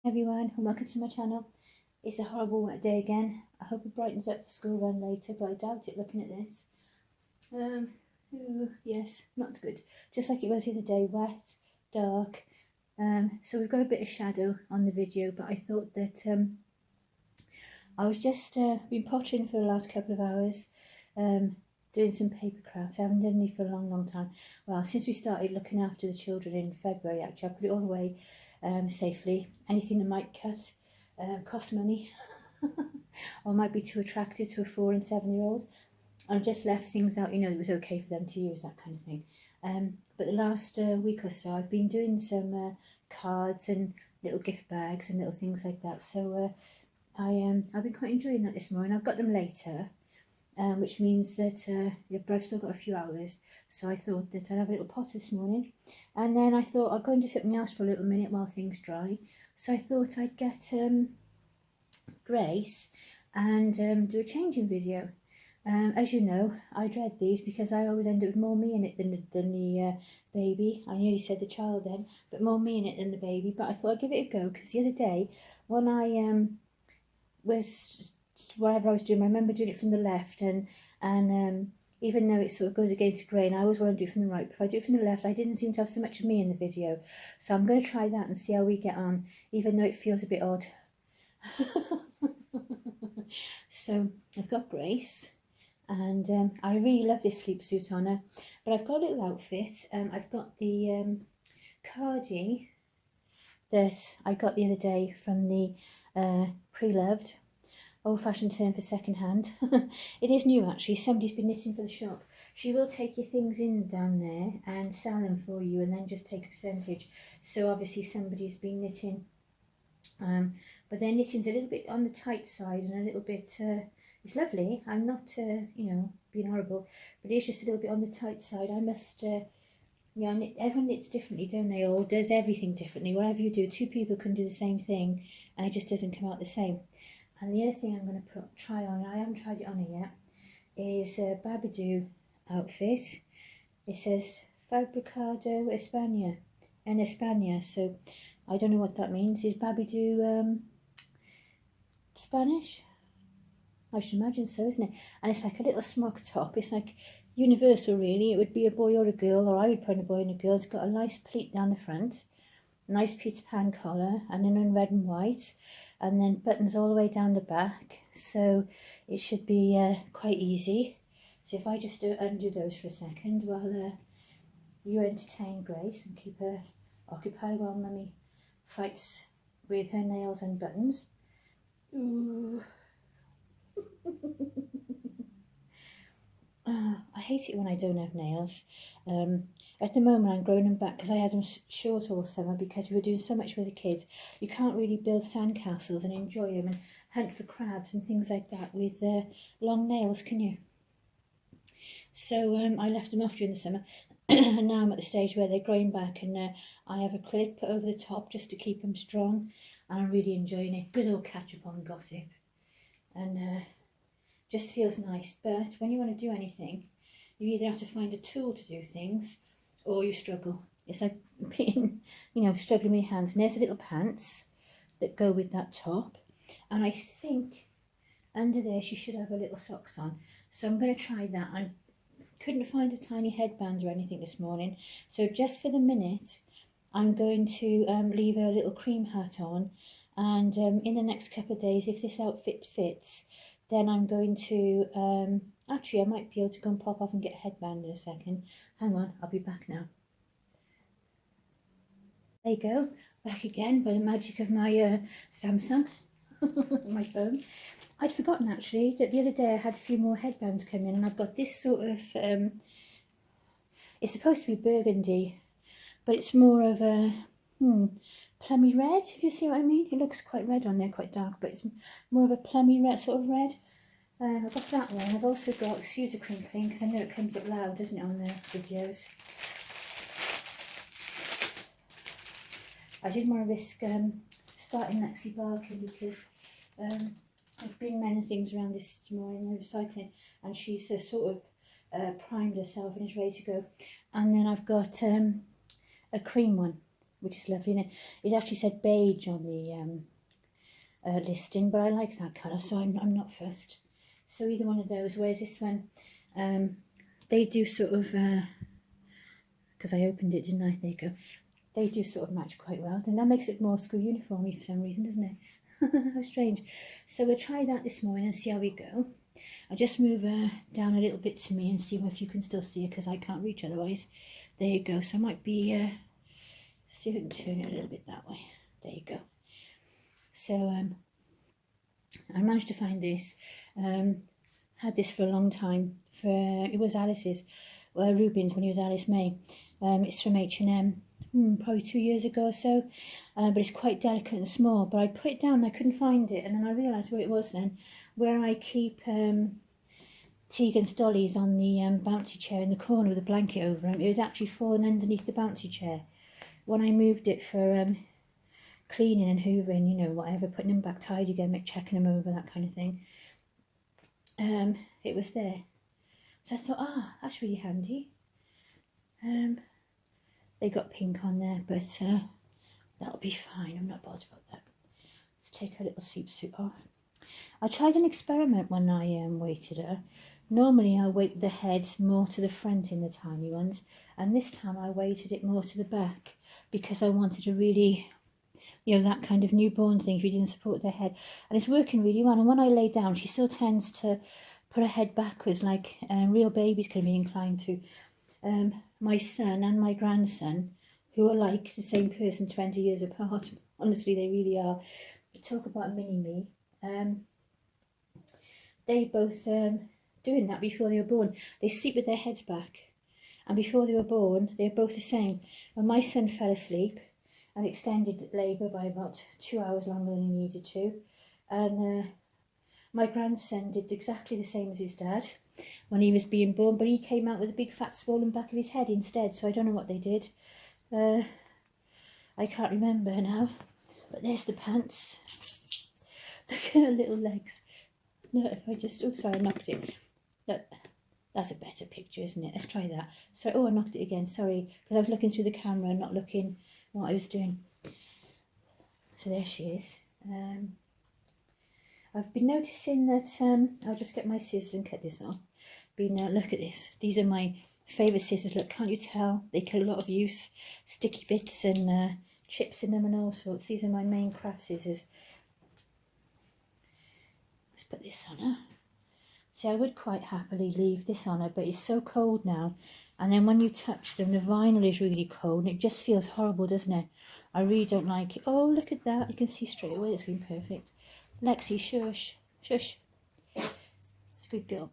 Everyone, and welcome to my channel. It's a horrible wet day again. I hope it brightens up for school run later, but I doubt it looking at this. Yes, not good. Just like it was the other day, wet, dark. So we've got a bit of shadow on the video, but I thought that I was just been pottering for the last couple of hours, doing some paper crafts. I haven't done any for a long time. Well, since we started looking after the children in February, actually, I put it all away safely. Anything that might cut cost money or might be too attractive to a 4 and 7-year-old. I've just left things out, it was okay for them to use, that kind of thing. But the last week or so, I've been doing some cards and little gift bags and little things like that. So I've been quite enjoying that this morning. I've got them later, which means that but I've still got a few hours. So I thought that I'd have a little pot this morning. And then I thought I'd go and do something else for a little minute while things dry. So I thought I'd get Grace and do a changing video. As you know, I dread these because I always end up with more me in it than the baby. I nearly said the child then, but more me in it than the baby. But I thought I'd give it a go because the other day when I was whatever I was doing, I remember doing it from the left, and even though it sort of goes against the grain, I always want to do it from the right. But if I do it from the left, I didn't seem to have so much of me in the video. So I'm going to try that and see how we get on, even though it feels a bit odd. So I've got Grace, and I really love this sleep suit on her. But I've got a little outfit. I've got the cardi that I got the other day from the Pre-Loved. Old-fashioned term for second-hand. It is new actually. Somebody's been knitting for the shop. She will take your things in down there and sell them for you, and then just take a percentage. So obviously somebody's been knitting, but their knitting's a little bit on the tight side and a little bit. It's lovely. I'm not, being horrible, but it's just a little bit on the tight side. I must. Everyone knits differently, don't they? Or does everything differently. Whatever you do, two people can do the same thing, and it just doesn't come out the same. And the other thing I'm going to try on, I haven't tried it on her yet, is a Babadoo outfit. It says Fabricado España, en España, so I don't know what that means. Is Babadoo Spanish? I should imagine so, isn't it? And it's like a little smock top. It's like universal, really. It would be a boy or a girl, or I would put a boy and a girl. It's got a nice pleat down the front, nice Peter Pan collar, and then in red and white, and then buttons all the way down the back, so it should be quite easy. So if I just undo those for a second while you entertain Grace and keep her occupied while Mummy fights with her nails and buttons. Ooh. I hate it when I don't have nails. At the moment I'm growing them back because I had them short all summer because we were doing so much with the kids. You can't really build sandcastles and enjoy them and hunt for crabs and things like that with long nails, can you? So I left them off during the summer and now I'm at the stage where they're growing back, and I have acrylic put over the top just to keep them strong, and I'm really enjoying it. Good old catch up on gossip, and just feels nice. But when you want to do anything, you either have to find a tool to do things or you struggle. It's like being, struggling with your hands. And there's the little pants that go with that top. And I think under there she should have her little socks on. So I'm going to try that. I couldn't find a tiny headband or anything this morning. So just for the minute, I'm going to leave her little cream hat on. And in the next couple of days, if this outfit fits, then I'm going to, actually I might be able to go and pop off and get a headband in a second. Hang on, I'll be back now. There you go, back again by the magic of my Samsung, my phone. I'd forgotten actually that the other day I had a few more headbands come in, and I've got this sort of, it's supposed to be burgundy, but it's more of a, plummy red, if you see what I mean. It looks quite red on there, quite dark, but it's more of a plummy red, sort of red. I've got that one. I've also got, excuse the crinkling, because I know it comes up loud, doesn't it, on the videos. I didn't want to risk starting Lexi barking because I've been many things around this morning, recycling, and she's sort of primed herself and is ready to go. And then I've got a cream one. which is lovely. And it actually said beige on the listing, but I like that colour, so I'm not fussed. So either one of those. Whereas this one, they do sort of, because I opened it, didn't I? There you go. They do sort of match quite well, and that makes it more school uniformy for some reason, doesn't it? How strange. So we'll try that this morning and see how we go. I'll just move her down a little bit to me and see if you can still see her, because I can't reach otherwise. There you go. So I might be, see if I can turn it a little bit that way. There you go. So I managed to find this. Had this for a long time. It was Alice's, Rubin's when he was Alice May. It's from H&M. Probably 2 years ago or so, but it's quite delicate and small. But I put it down and I couldn't find it, and then I realised where it was then, where I keep Tegan's dollies on the bouncy chair in the corner with a blanket over them. It was actually fallen underneath the bouncy chair. When I moved it for cleaning and hoovering, you know, whatever, putting them back tidy again, checking them over, that kind of thing, it was there. So I thought, that's really handy. They got pink on there, but that'll be fine. I'm not bothered about that. Let's take her little sleep suit off. I tried an experiment when I weighted her. Normally I weight the head more to the front in the tiny ones, and this time I weighted it more to the back because I wanted to really, you know, that kind of newborn thing if you didn't support their head. And it's working really well. And when I lay down, she still tends to put her head backwards like real babies can be inclined to. My son and my grandson, who are like the same person 20 years apart, honestly they really are, talk about mini-me, they both doing that before they were born. They sleep with their heads back, and before they were born they were both the same. When my son fell asleep and extended labour by about 2 hours longer than he needed to, and my grandson did exactly the same as his dad when he was being born, but he came out with a big fat swollen back of his head instead, so I don't know what they did. I can't remember now, but there's the pants. Look at her little legs. No, if I just, oh sorry, I knocked it. Look, that's a better picture, isn't it? Let's try that. So, I knocked it again, sorry, because I was looking through the camera and not looking what I was doing. So there she is. I've been noticing that, I'll just get my scissors and cut this off. Look at this. These are my favourite scissors. Look, can't you tell? They get a lot of use. Sticky bits and chips in them and all sorts. These are my main craft scissors. Let's put this on her. See, I would quite happily leave this on her, but it's so cold now. And then when you touch them, the vinyl is really cold and it just feels horrible, doesn't it? I really don't like it. Oh, look at that. You can see straight away it's been perfect. Lexi, shush, shush. It's a good girl.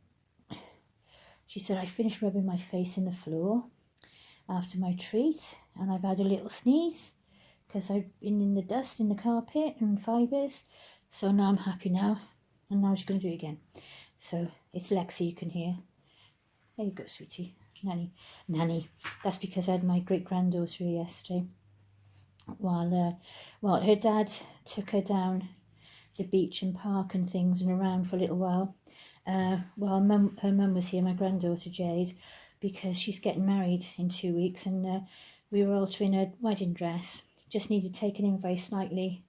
She said, I finished rubbing my face in the floor after my treat, and I've had a little sneeze because I've been in the dust in the carpet and fibres. So now I'm happy now, and now she's going to do it again. So it's Lexi, you can hear. There you go, sweetie. Nanny. That's because I had my great-granddaughter here yesterday. While her dad took her down the beach and park and things and around for a little while. While her mum was here, my granddaughter Jade, because she's getting married in 2 weeks, and we were altering her wedding dress. Just needed taken in very slightly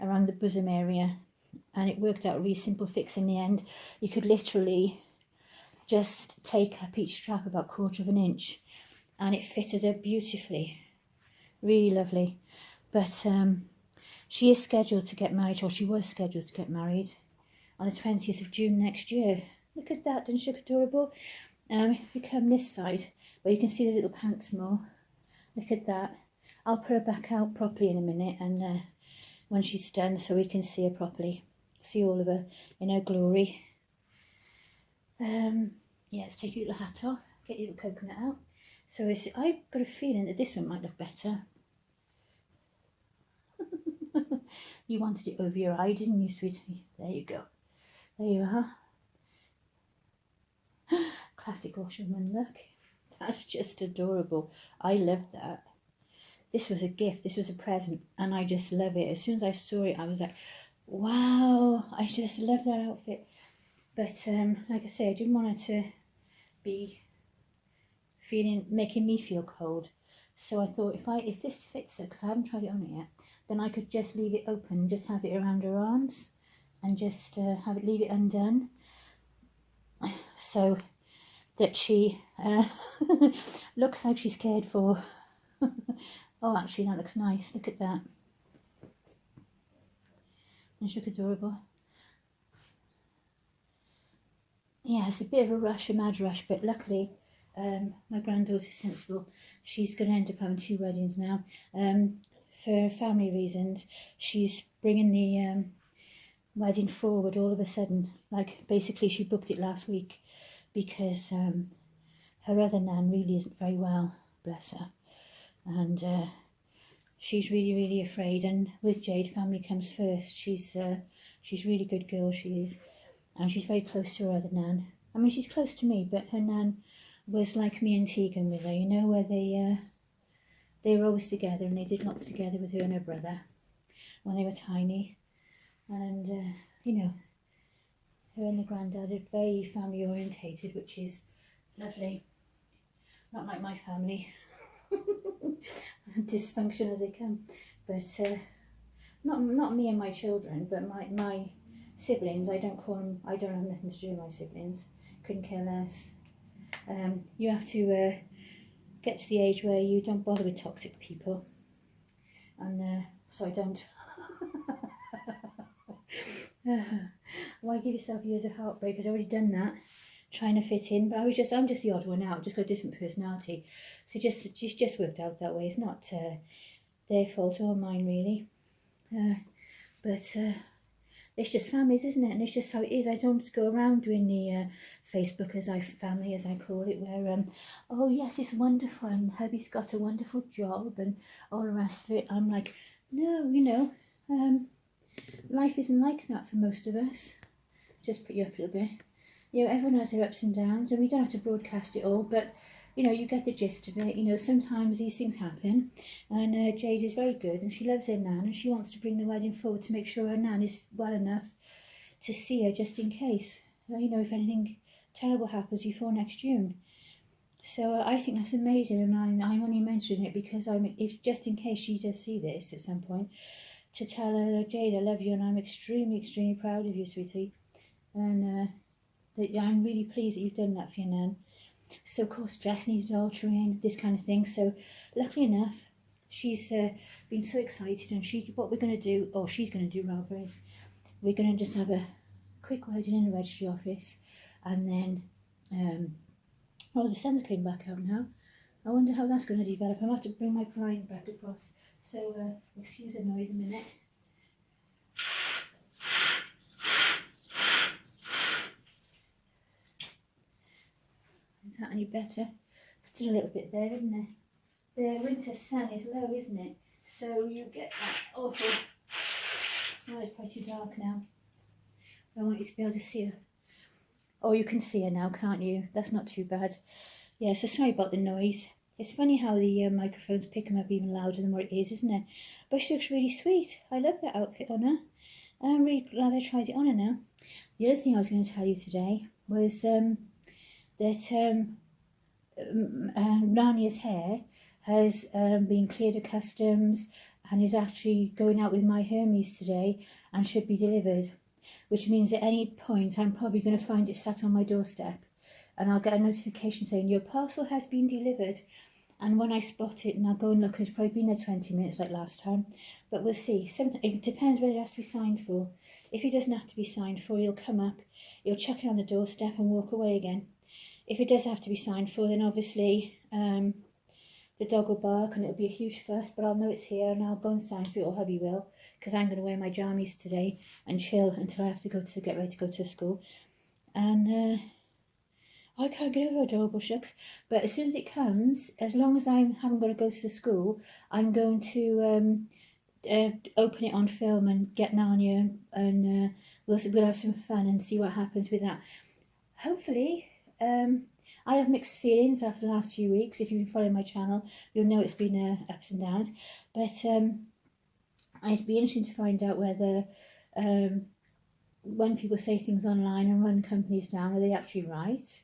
around the bosom area, and it worked out a really simple fix in the end. You could literally just take up each strap about 1/4 of an inch, and it fitted her beautifully. Really lovely. But she is scheduled to get married, or she was scheduled to get married on the 20th of June next year. Look at that, doesn't she look adorable? If you come this side, where you can see the little pants more. Look at that. I'll put her back out properly in a minute, and when she's done, so we can see her properly. See all of her in her glory. Yeah, let's take your little hat off, get your little coconut out. So I've got a feeling that this one might look better. You wanted it over your eye, didn't you, sweetie? There you go. There you are. Classic washerman look. That's just adorable. I love that. This was a gift. This was a present. And I just love it. As soon as I saw it, I was like, wow. I just love that outfit. But like I say, I didn't want her to be making me feel cold. So I thought if this fits her, because I haven't tried it on yet, then I could just leave it open, just have it around her arms, and just leave it undone, so that she looks like she's cared for. Oh, actually, that looks nice. Look at that. And she looks adorable. Yeah, it's a bit of a rush, a mad rush, but luckily my granddaughter's sensible. She's going to end up having 2 weddings now. For family reasons, she's bringing the wedding forward all of a sudden. Like, basically, she booked it last week because her other nan really isn't very well, bless her. And she's really, really afraid. And with Jade, family comes first. She's a really good girl, she is. And she's very close to her other nan. I mean, she's close to me, but her nan was like me and Tegan with her, you know, where they were always together, and they did lots together with her and her brother when they were tiny. And, you know, her and the granddad are very family orientated, which is lovely. Not like my family. Dysfunction as they come. But not me and my children, but my siblings. I don't have nothing to do with my siblings. Couldn't care less. You have to get to the age where you don't bother with toxic people. And so I don't. Why give yourself years of heartbreak? I'd already done that, trying to fit in, but I'm just the odd one out. Just got a different personality, so just worked out that way. It's not their fault or mine really, but it's just families, isn't it? And it's just how it is. I don't go around doing the Facebook family as I call it, where oh yes, it's wonderful and hubby's got a wonderful job and all the rest of it. I'm like, no, you know. Life isn't like that for most of us. Just put you up a little bit. You know, everyone has their ups and downs, and we don't have to broadcast it all, but, you know, you get the gist of it. You know, sometimes these things happen, and Jade is very good, and she loves her nan, and she wants to bring the wedding forward to make sure her nan is well enough to see her just in case, you know, if anything terrible happens before next June. So I think that's amazing, and I'm only mentioning it because if just in case she does see this at some point, to tell her, Jade, I love you, and I'm extremely, extremely proud of you, sweetie. And I'm really pleased that you've done that for your nan. So, of course, dress needs altering, this kind of thing. So, luckily enough, she's been so excited, and what we're going to do, or she's going to do rather, is we're going to just have a quick wedding in the registry office, and then, oh, the sun's coming back out now. I wonder how that's going to develop. I might have to bring my blind back across. So, excuse the noise a minute. Is that any better? Still a little bit there, isn't there? The winter sun is low, isn't it? So you get that awful... Oh, it's probably too dark now. I want you to be able to see her. Oh, you can see her now, can't you? That's not too bad. Yeah, so sorry about the noise. It's funny how the microphones pick them up even louder than what it is, isn't it? But she looks really sweet. I love that outfit on her. I'm really glad I tried it on her now. The other thing I was going to tell you today was that Rania's hair has been cleared of customs and is actually going out with my Hermes today and should be delivered, which means at any point I'm probably going to find it sat on my doorstep, and I'll get a notification saying your parcel has been delivered. And when I spot it, and I'll go and look, and it's probably been there 20 minutes like last time, but we'll see. It depends whether it has to be signed for. If it doesn't have to be signed for, he'll come up, he'll chuck it on the doorstep and walk away again. If it does have to be signed for, then obviously the dog will bark and it'll be a huge fuss, but I'll know it's here and I'll go and sign for it, or hubby will, because I'm going to wear my jammies today and chill until I have to get ready to go to school. And I can't get over adorable shucks, but as soon as it comes, as long as I haven't got to go to the school, I'm going to open it on film and get Narnia, and we'll have some fun and see what happens with that. Hopefully, I have mixed feelings after the last few weeks. If you've been following my channel, you'll know it's been ups and downs, but it'd be interesting to find out whether when people say things online and run companies down, are they actually right?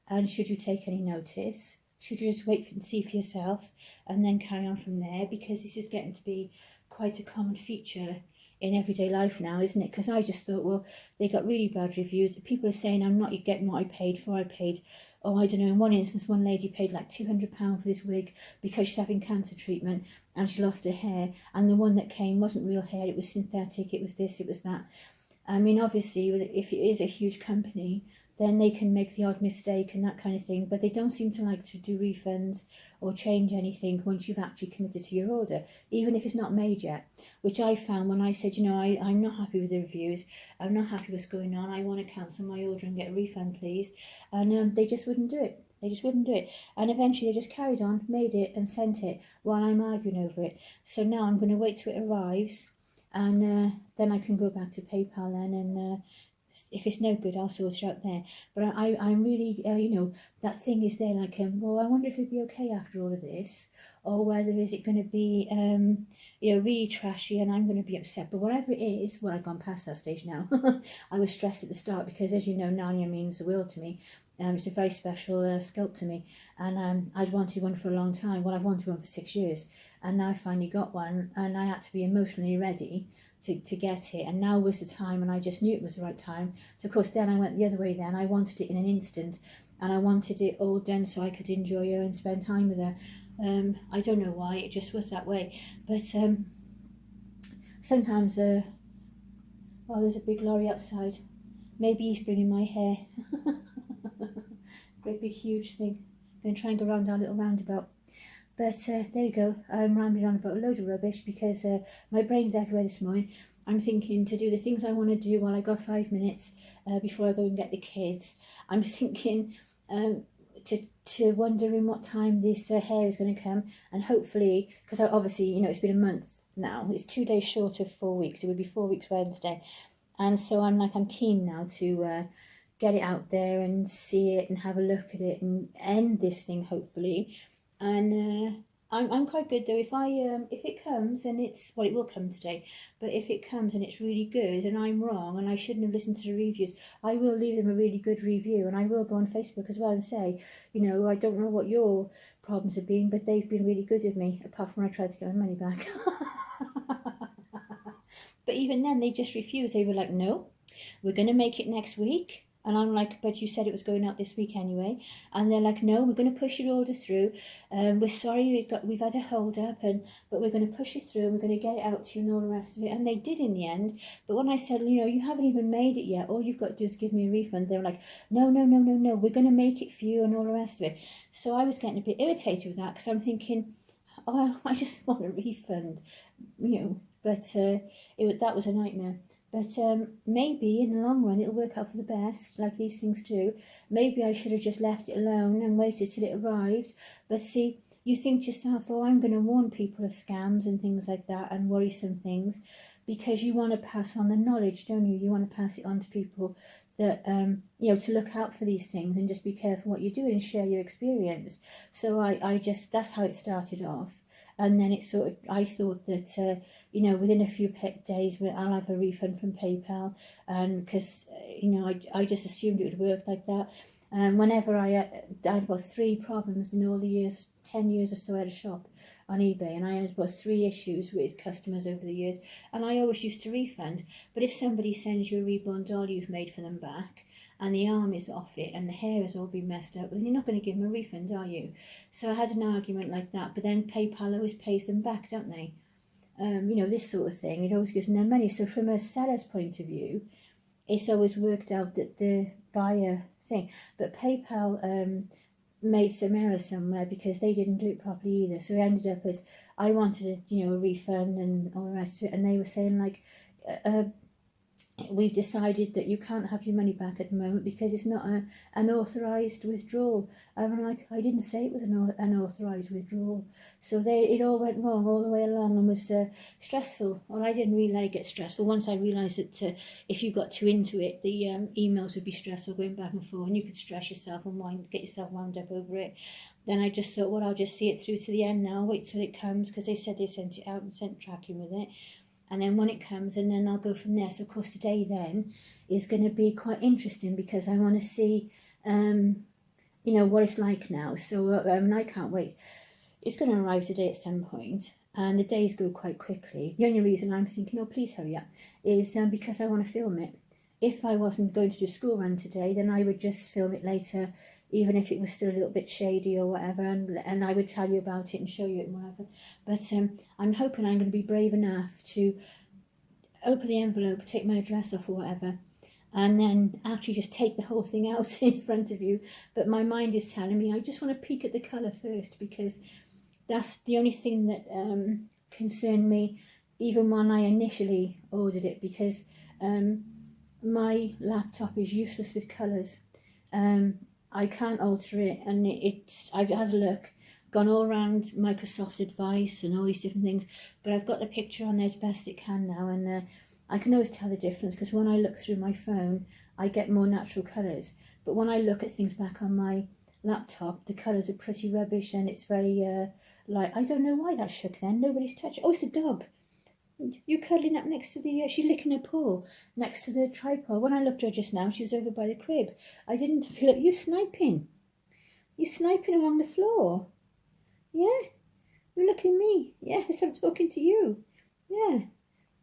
And should you take any notice? should you just wait and see for yourself and then carry on from there? Because this is getting to be quite a common feature in everyday life now, isn't it? Because I just thought, well, they got really bad reviews. People are saying I'm not getting what I paid for. I paid, oh, I don't know, in one instance, one lady paid like £200 for this wig because she's having cancer treatment and she lost her hair. And the one that came wasn't real hair, it was synthetic, it was this, it was that. I mean, obviously, if it is a huge company, then they can make the odd mistake and that kind of thing, but they don't seem to like to do refunds or change anything once you've actually committed to your order, even if it's not made yet, which I found when I said, you know, I'm not happy with the reviews, I'm not happy with what's going on, I want to cancel my order and get a refund, please, and they just wouldn't do it. They just wouldn't do it. And eventually they just carried on, made it and sent it while I'm arguing over it. So now I'm going to wait till it arrives, and then I can go back to PayPal then, and if it's no good, I'll sort it out there. But I'm really, you know, that thing is there, like, well, I wonder if it'd be okay after all of this, or whether is it going to be, you know, really trashy and I'm going to be upset. But whatever it is, well, I've gone past that stage now. I was stressed at the start because, as you know, Narnia means the world to me. It's a very special sculpt to me, and I'd wanted one for a long time. Well, I've wanted one for 6 years, and now I finally got one, and I had to be emotionally ready to get it, and now was the time, and I just knew it was the right time. So of course then I went the other way then. I wanted it in an instant, and I wanted it all done so I could enjoy her and spend time with her. I don't know why, it just was that way. But sometimes, oh, there's a big lorry outside. Maybe he's bringing my hair. Great big huge thing. I'm going to try and go around our little roundabout. But there you go, I'm rambling on about a load of rubbish because my brain's everywhere this morning. I'm thinking to do the things I want to do while I got 5 minutes before I go and get the kids. I'm thinking to wondering what time this hair is going to come, and hopefully, because obviously, you know, it's been a month now. It's 2 days short of 4 weeks. It would be 4 weeks Wednesday. And so I'm keen now to get it out there and see it and have a look at it and end this thing, hopefully. And I'm quite good though. If it comes and it's, well, it will come today, but if it comes and it's really good and I'm wrong and I shouldn't have listened to the reviews, I will leave them a really good review, and I will go on Facebook as well and say, you know, I don't know what your problems have been, but they've been really good with me, apart from when I tried to get my money back. But even then, they just refused. They were like, no, we're going to make it next week. And I'm like, but you said it was going out this week anyway. And they're like, no, we're going to push your order through. We're sorry we've had a hold up, but we're going to push it through and we're going to get it out to you and all the rest of it. And they did in the end. But when I said, you know, you haven't even made it yet, all you've got to do is give me a refund, they were like, no, we're going to make it for you and all the rest of it. So I was getting a bit irritated with that because I'm thinking, oh, I just want a refund, you know. But that was a nightmare. But maybe in the long run it'll work out for the best, like these things do. Maybe I should have just left it alone and waited till it arrived. But see, you think to yourself, oh, I'm going to warn people of scams and things like that and worrisome things, because you want to pass on the knowledge, don't you? You want to pass it on to people that, you know, to look out for these things and just be careful what you do and share your experience. So I just, that's how it started off. And then it sort of, I thought that, you know, within a few days I'll have a refund from PayPal, and because, you know, I just assumed it would work like that. Whenever I had about 3 problems in all the years, 10 years or so I had a shop on eBay, and I had about 3 issues with customers over the years, and I always used to refund. But if somebody sends you a reborn doll you've made for them back, and the arm is off it and the hair has all been messed up, then you're not going to give them a refund, are you? So I had an argument like that, but then PayPal always pays them back, don't they? You know, this sort of thing, it always gives them their money. So from a seller's point of view, it's always worked out that the buyer thing. But PayPal made some error somewhere because they didn't do it properly either. So it ended up as, I wanted a refund and all the rest of it, and they were saying like, we've decided that you can't have your money back at the moment because it's not an authorised withdrawal. And I'm like, I didn't say it was an unauthorised withdrawal. So it all went wrong all the way along and was stressful. Well, I didn't really let it get stressful. Once I realised that if you got too into it, the emails would be stressful going back and forth, and you could stress yourself and get yourself wound up over it. Then I just thought, well, I'll just see it through to the end now, wait till it comes, because they said they sent it out and sent tracking with it. And then when it comes, and then I'll go from there. So, of course, today then is going to be quite interesting because I want to see you know, what it's like now. So and I can't wait. It's going to arrive today at some point, and the days go quite quickly. The only reason I'm thinking, oh, please hurry up, is because I want to film it. If I wasn't going to do a school run today, then I would just film it later, even if it was still a little bit shady or whatever, and I would tell you about it and show you it and whatever. But I'm hoping I'm going to be brave enough to open the envelope, take my address off or whatever, and then actually just take the whole thing out in front of you. But my mind is telling me I just want to peek at the colour first, because that's the only thing that concerned me even when I initially ordered it, because my laptop is useless with colours. I can't alter it, and I've had a look, gone all around Microsoft Advice and all these different things, but I've got the picture on there as best it can now, and I can always tell the difference, because when I look through my phone I get more natural colours, but when I look at things back on my laptop the colours are pretty rubbish, and it's very like, I don't know why that shook then, nobody's touched. Oh, it's the dog. You cuddling up next to the, she's licking her paw next to the tripod. When I looked at her just now, she was over by the crib. I didn't feel it. You're sniping. You're sniping along the floor. Yeah? You're looking at me. Yes, I'm talking to you. Yeah.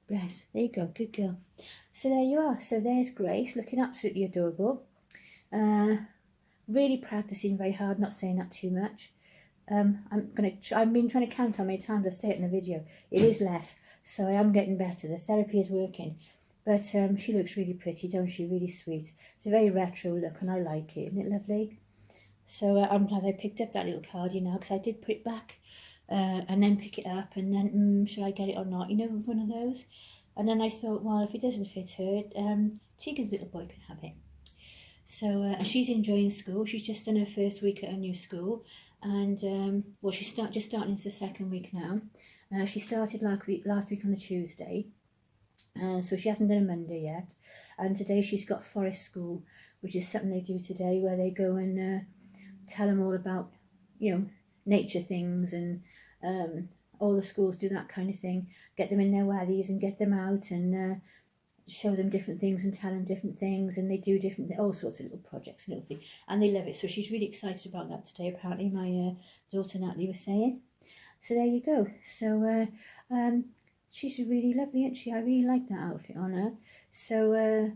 Bless. There you go. Good girl. So there you are. So there's Grace, looking absolutely adorable. Really practicing very hard, not saying that too much. I've been trying to count how many times I say it in the video. It is less, so I am getting better. The therapy is working. But she looks really pretty, don't she? Really sweet. It's a very retro look, and I like it. Isn't it lovely? So I'm glad I picked up that little card, you know, because I did put it back and then pick it up, and then should I get it or not? You know, one of those. And then I thought, well, if it doesn't fit her, Tegan's little boy can have it. So she's enjoying school. She's just done her first week at her new school, and well, she's just starting into the second week now. She started last week on the Tuesday, so she hasn't done a Monday yet. And today she's got forest school, which is something they do today, where they go and tell them all about, you know, nature things, and all the schools do that kind of thing. Get them in their wellies and get them out and show them different things and tell them different things, and they do all sorts of little projects and little things, and they love it. So she's really excited about that today, apparently, my daughter Natalie was saying. So there you go. So she's really lovely, isn't she? I really like that outfit on her. So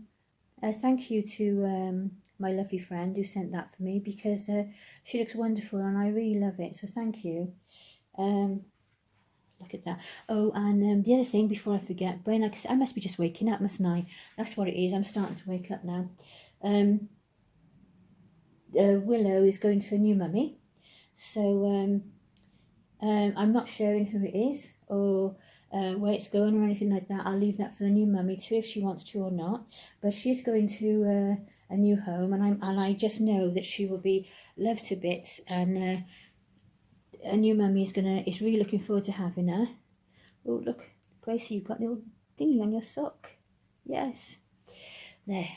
thank you to my lovely friend who sent that for me, because she looks wonderful and I really love it. So thank you. Look at that. Oh, and the other thing, before I forget, brain, I must be just waking up, mustn't I? That's what it is. I'm starting to wake up now. Willow is going to a new mummy. So I'm not sharing who it is or where it's going or anything like that. I'll leave that for the new mummy too, if she wants to or not. But she's going to a new home, and I just know that she will be loved to bits, and a new mummy is really looking forward to having her. Oh, look, Gracie, you've got a little thingy on your sock. Yes. There.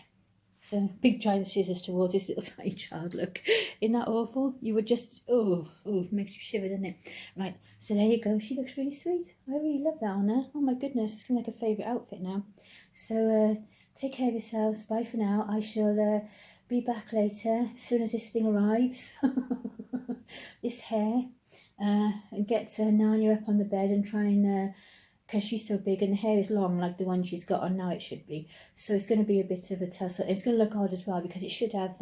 So, big giant scissors towards this little tiny child. Look, isn't that awful? You would just, it makes you shiver, doesn't it? Right, so there you go. She looks really sweet. I really love that on her. Oh my goodness, it's going to be like a favourite outfit now. So, take care of yourselves. Bye for now. I shall be back later as soon as this thing arrives. This hair. And get Narnia up on the bed and try and, because she's so big and the hair is long like the one she's got on now, it should be. So it's going to be a bit of a tussle. It's going to look odd as well, because it should have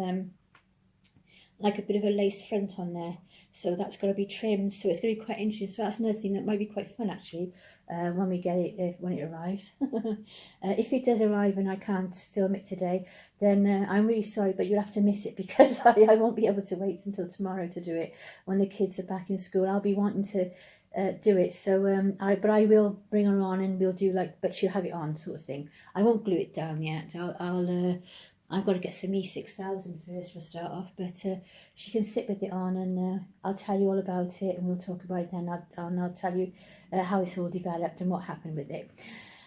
like a bit of a lace front on there. So that's got to be trimmed. So it's going to be quite interesting. So that's another thing that might be quite fun, actually, when we get it, when it arrives. If it does arrive and I can't film it today, then I'm really sorry, but you'll have to miss it, because I won't be able to wait until tomorrow to do it when the kids are back in school. I'll be wanting to do it. So but I will bring her on, and we'll do but she'll have it on, sort of thing. I won't glue it down yet. I've got to get some E6000 first for a start off, but she can sit with it on, and I'll tell you all about it, and we'll talk about it then. I'll tell you how it's all developed and what happened with it.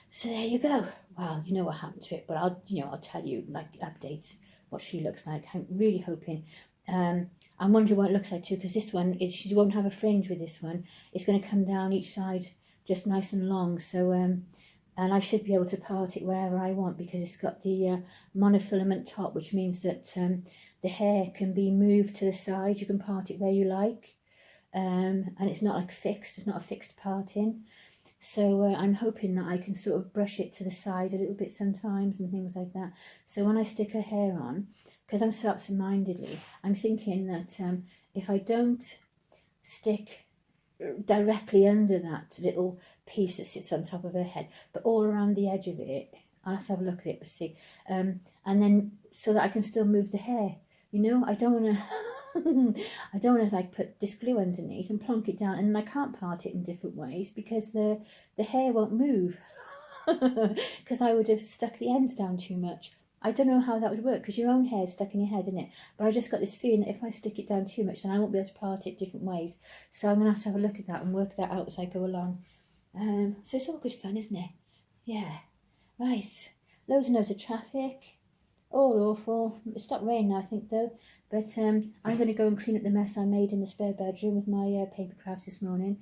So there you go. Well, you know what happened to it, but I'll tell you, updates, what she looks like. I'm really hoping. I'm wondering what it looks like too, because this one she won't have a fringe with this one. It's going to come down each side just nice and long. So and I should be able to part it wherever I want, because it's got the monofilament top, which means that the hair can be moved to the side. You can part it where you like. And it's not like fixed, it's not a fixed parting. So I'm hoping that I can sort of brush it to the side a little bit sometimes and things like that. So when I stick her hair on, because I'm so absent-mindedly, I'm thinking that if I don't stick directly under that little piece that sits on top of her head, but all around the edge of it, I'll have to have a look at it, but see, and then so that I can still move the hair. You know, I don't want to I don't want to like put this glue underneath and plonk it down, and I can't part it in different ways because the hair won't move because I would have stuck the ends down too much. I don't know how that would work because your own hair is stuck in your head, isn't it? But I just got this feeling that if I stick it down too much, then I won't be able to part it different ways. So I'm going to have a look at that and work that out as I go along. So it's all good fun, isn't it? Yeah. Right. Loads and loads of traffic. All awful. It stopped raining now, I think, though. But I'm going to go and clean up the mess I made in the spare bedroom with my paper crafts this morning.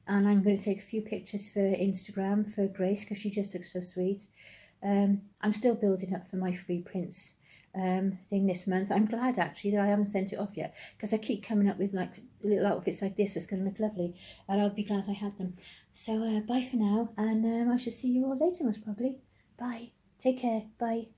And I'm going to take a few pictures for Instagram for Grace because she just looks so sweet. I'm still building up for my free prints thing this month. I'm glad actually that I haven't sent it off yet because I keep coming up with like little outfits like this that's going to look lovely, and I'll be glad I had them. So bye for now, and I shall see you all later most probably. Bye. Take care. Bye.